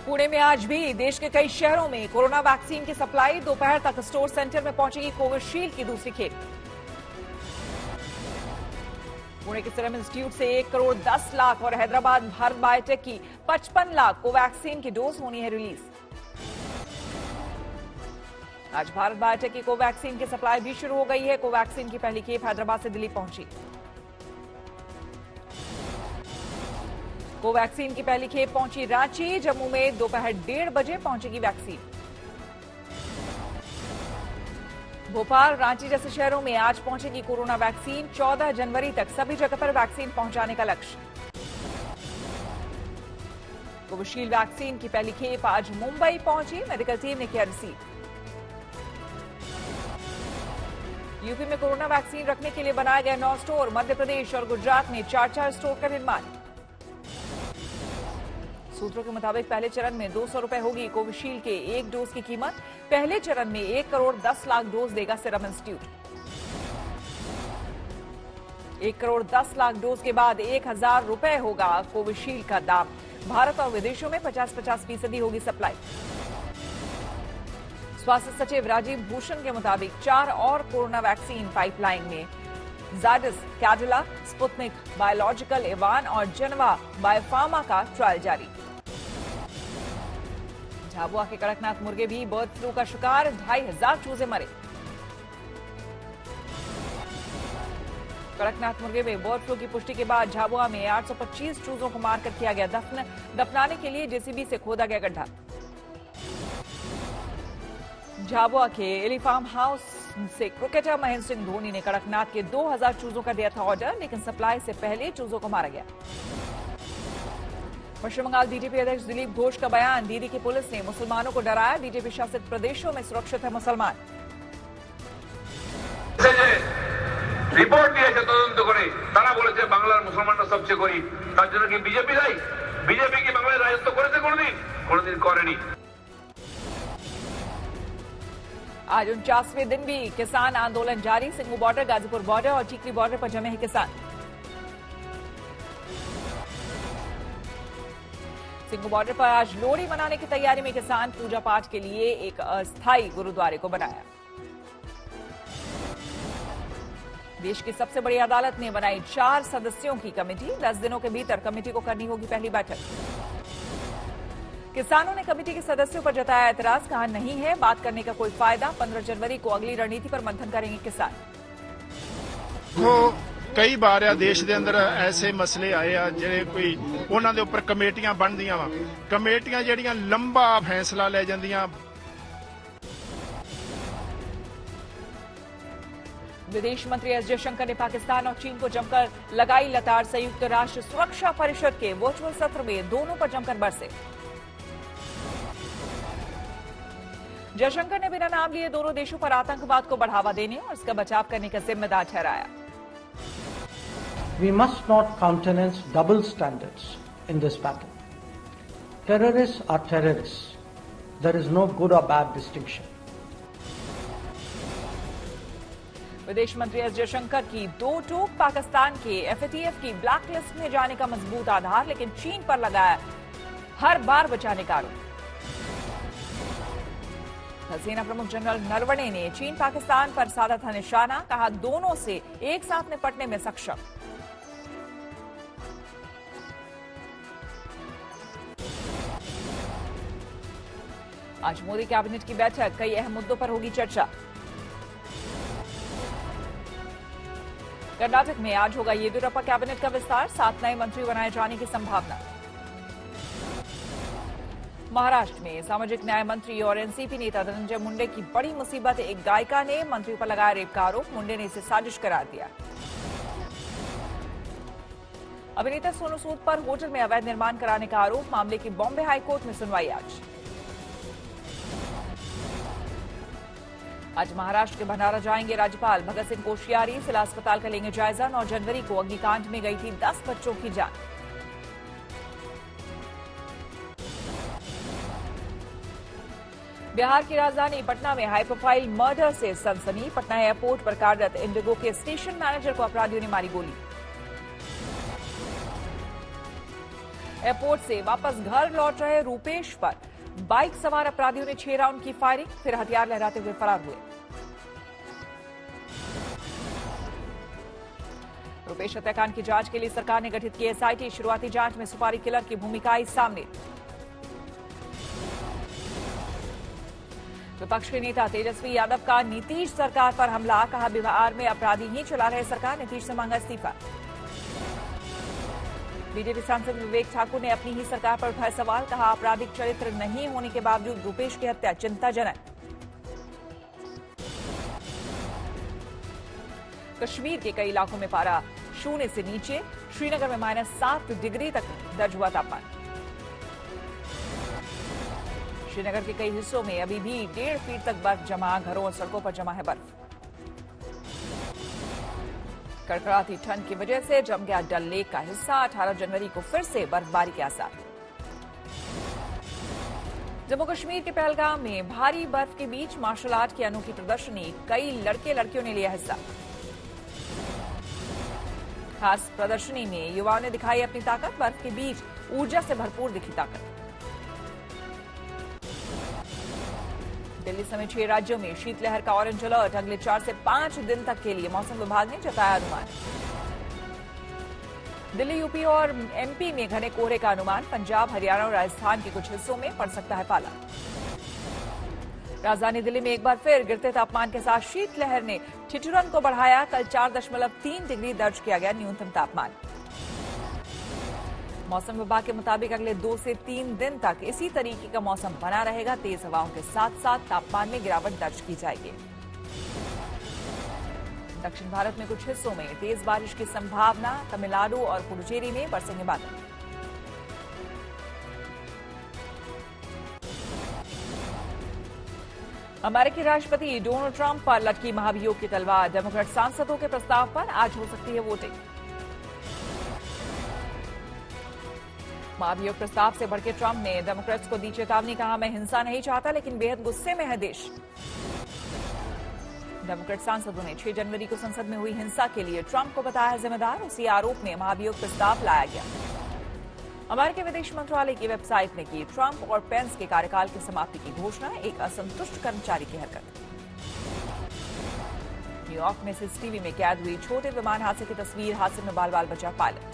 पुणे में आज भी देश के कई शहरों में कोरोना वैक्सीन की सप्लाई। दोपहर तक स्टोर सेंटर में पहुंचेगी कोविशील्ड की दूसरी खेप। पुणे के सीरम इंस्टीट्यूट से 1 करोड़ 10 लाख और हैदराबाद भारत बायोटेक की 55 लाख कोवैक्सीन की डोज होनी है रिलीज। आज भारत बायोटेक की कोवैक्सीन की सप्लाई भी शुरू हो गई है। कोवैक्सीन की पहली खेप हैदराबाद से दिल्ली पहुंची। कोवैक्सीन की पहली खेप पहुंची रांची। जम्मू में दोपहर 1:30 बजे पहुंचेगी वैक्सीन। भोपाल, रांची जैसे शहरों में आज पहुंचेगी कोरोना वैक्सीन। 14 जनवरी तक सभी जगह पर वैक्सीन पहुंचाने का लक्ष्य। कोविशील्ड वैक्सीन की पहली खेप आज मुंबई पहुंची। मेडिकल टीम ने किया रिसीव। यूपी में कोरोना वैक्सीन रखने के लिए बनाए गए 9 स्टोर। मध्य प्रदेश और गुजरात में 4-4 स्टोर का निर्माण। सूत्रों के मुताबिक पहले चरण में 200 रुपए होगी कोविशील्ड के एक डोज की कीमत। पहले चरण में 1 करोड़ 10 लाख डोज देगा serum institute. 1 crore 10 lakh dose के बाद 1000 रुपए होगा कोविशील्ड का दाम। भारत और विदेशों में 50-50% होगी सप्लाई। स्वास्थ्य सचिव राजीव भूषण के मुताबिक 4 और कोरोना वैक्सीन पाइपलाइन में। Zydus Cadila, Sputnik biological, Ivan और जनवा बायोफार्मा का ट्रायल जारी। झाबुआ के कड़कनाथ मुर्गे भी बर्ड फ्लू का शिकार। 2500 चूजे मरे। कड़कनाथ मुर्गे में बर्ड फ्लू की पुष्टि के बाद झाबुआ में 825 चूजों को मारकर किया गया दफन। दफनाने के लिए जेसीबी से खोदा गया गड्ढा। झाबुआ के एली फार्म हाउस से क्रिकेटर महेंद्र सिंह धोनी ने कड़कनाथ के 2000 चूजों का दिया था ऑर्डर, लेकिन सप्लाई से पहले चूजों को मारा गया। पश्चिम बंगाल बीजेपी अध्यक्ष दिलीप घोष का बयान। दीदी की पुलिस ने मुसलमानों को डराया। बीजेपी शासित प्रदेशों में सुरक्षित है मुसलमान। रिपोर्ट दिए तदंत करे तारा बोलेছে বাংলার মুসলমানরা সবচেয়ে গরিব, তার জন্য কি বিজেপি দায়ী? বিজেপি কি বাংলায় রাজত্ব করেছে কোনোদিন করেনি। आज 49वें दिन भी किसान आंदोलन जारी। सिंगू बॉर्डर, गाजीपुर बॉर्डर और टीकरी बॉर्डर पर जमे हैं किसान। सिंगू बॉर्डर पर आज लोहड़ी मनाने की तैयारी में किसान। पूजा पाठ के लिए एक अस्थायी गुरुद्वारे को बनाया। देश की सबसे बड़ी अदालत ने बनाई 4 सदस्यों की कमेटी। 10 दिनों के भीतर कमेटी को करनी होगी पहली बैठक। किसानों ने कमेटी के सदस्यों पर जताया एतराज। कहा नहीं है बात करने का कोई फायदा। 15 जनवरी को अगली रणनीति पर मंथन करेंगे किसान। कई बार आ देश के अंदर ऐसे मसले आए आ ਜਿਹੜੇ ਕੋਈ ਉਹਨਾਂ ਦੇ ਉੱਪਰ ਕਮੇਟੀਆਂ ਬਣਦੀਆਂ ਵਾ। ਕਮੇਟੀਆਂ ਜਿਹੜੀਆਂ ਲੰਬਾ ਫੈਸਲਾ ਲੈ ਜਾਂਦੀਆਂ। विदेश मंत्री एस जयशंकर ने पाकिस्तान और चीन को जमकर लगाई लताड़। संयुक्त राष्ट्र सुरक्षा परिषद के वर्चुअल सत्र में दोनों पर जमकर बरसे। जयशंकर ने बिना नाम लिए दोनों देशों पर आतंकवाद को बढ़ावा देने और इसका बचाव करने का जिम्मेदार ठहराया। We must not countenance double standards in this battle. Terrorists are terrorists. There is no good or bad distinction. विदेश मंत्री एस जयशंकर की 2 टूक। पाकिस्तान के एफएटीएफ की ब्लैक लिस्ट में जाने का मजबूत आधार, लेकिन चीन पर लगाया हर बार बचाने का आरोप। सेना प्रमुख जनरल नरवणे ने चीन पाकिस्तान पर साधा था निशाना। कहा दोनों से एक साथ निपटने में सक्षम। आज मोदी कैबिनेट की बैठक। कई अहम मुद्दों पर होगी चर्चा। कर्नाटक में आज होगा येदियुरप्पा कैबिनेट का विस्तार। 7 नए मंत्री बनाए जाने की संभावना। महाराष्ट्र में सामाजिक न्याय मंत्री और एनसीपी नेता धनंजय मुंडे की बड़ी मुसीबत। एक गायिका ने मंत्री पर लगाया रेप का आरोप। मुंडे ने इसे साजिश करार दिया। अभिनेता सोनू सूद पर होटल में अवैध निर्माण कराने का आरोप। मामले की बॉम्बे हाईकोर्ट में सुनवाई आज महाराष्ट्र के भंडारा जाएंगे राज्यपाल भगत सिंह कोश्यारी। जिला अस्पताल का लेंगे जायजा। 9 जनवरी को अग्निकांड में गई थी 10 बच्चों की जान। बिहार की राजधानी पटना में हाई प्रोफाइल मर्डर से सनसनी। पटना एयरपोर्ट पर कार्यरत इंडिगो के स्टेशन मैनेजर को अपराधियों ने मारी गोली। एयरपोर्ट से वापस घर लौट रहे रूपेश पर बाइक सवार अपराधियों ने 6 राउंड की फायरिंग, फिर हथियार लहराते हुए फरार हुए। रूपेश हत्याकांड की जांच के लिए सरकार ने गठित की एसआईटी। शुरुआती जांच में सुपारी किलर की भूमिका आई सामने। विपक्ष के नेता तेजस्वी यादव का नीतीश सरकार पर हमला, कहा बिहार में अपराधी ही चला रहे सरकार, नीतीश से मांगा इस्तीफा। बीजेपी सांसद विवेक ठाकुर ने अपनी ही सरकार पर उठाए सवाल, कहा आपराधिक चरित्र नहीं होने के बावजूद रूपेश की हत्या चिंताजनक। कश्मीर के कई इलाकों में पारा शून्य से नीचे, श्रीनगर में -7 डिग्री तक दर्ज हुआ तापमान। श्रीनगर के कई हिस्सों में अभी भी 1.5 फीट तक बर्फ जमा, घरों और सड़कों पर जमा है बर्फ। कड़कड़ाती ठंड की वजह से जम गया डल लेक का हिस्सा, 18 जनवरी को फिर से बर्फबारी के आसार। जम्मू कश्मीर के पहलगाम में भारी बर्फ के बीच मार्शल आर्ट की अनोखी प्रदर्शनी, कई लड़के लड़कियों ने लिया हिस्सा। खास प्रदर्शनी में युवाओं ने दिखाई अपनी ताकत, बर्फ के बीच ऊर्जा से भरपूर दिखी ताकत। दिल्ली समेत 6 राज्यों में शीतलहर का ऑरेंज अलर्ट, अगले 4 से 5 दिन तक के लिए मौसम विभाग ने जताया अनुमान। दिल्ली, यूपी और एमपी में घने कोहरे का अनुमान, पंजाब, हरियाणा और राजस्थान के कुछ हिस्सों में पड़ सकता है पाला। राजधानी दिल्ली में एक बार फिर गिरते तापमान के साथ शीतलहर ने ठिठुरन को बढ़ाया, कल 4.3 डिग्री दर्ज किया गया न्यूनतम तापमान। मौसम विभाग के मुताबिक अगले 2 से 3 दिन तक इसी तरीके का मौसम बना रहेगा, तेज हवाओं के साथ साथ तापमान में गिरावट दर्ज की जाएगी। दक्षिण भारत में कुछ हिस्सों में तेज बारिश की संभावना, तमिलनाडु और पुडुचेरी में बरसेंगे बादल। अमेरिकी राष्ट्रपति डोनाल्ड ट्रंप पर लटकी महाभियोग की तलवार, डेमोक्रेट सांसदों के प्रस्ताव पर आज हो सकती है वोटिंग। महाभियोग प्रस्ताव से भड़के ट्रंप ने डेमोक्रेट्स को दी चेतावनी, कहा मैं हिंसा नहीं चाहता लेकिन बेहद गुस्से में है देश। डेमोक्रेट सांसदों ने 6 जनवरी को संसद में हुई हिंसा के लिए ट्रंप को बताया जिम्मेदार, उसी आरोप में महाभियोग प्रस्ताव लाया गया। अमेरिकी विदेश मंत्रालय की वेबसाइट ने की ट्रंप और पेंस के कार्यकाल की समाप्ति की घोषणा, एक असंतुष्ट कर्मचारी की हरकत। न्यूयॉर्क में सीसीटीवी में कैद हुई छोटे विमान हादसे की तस्वीर, हादसे में बाल बाल बचा पायलट।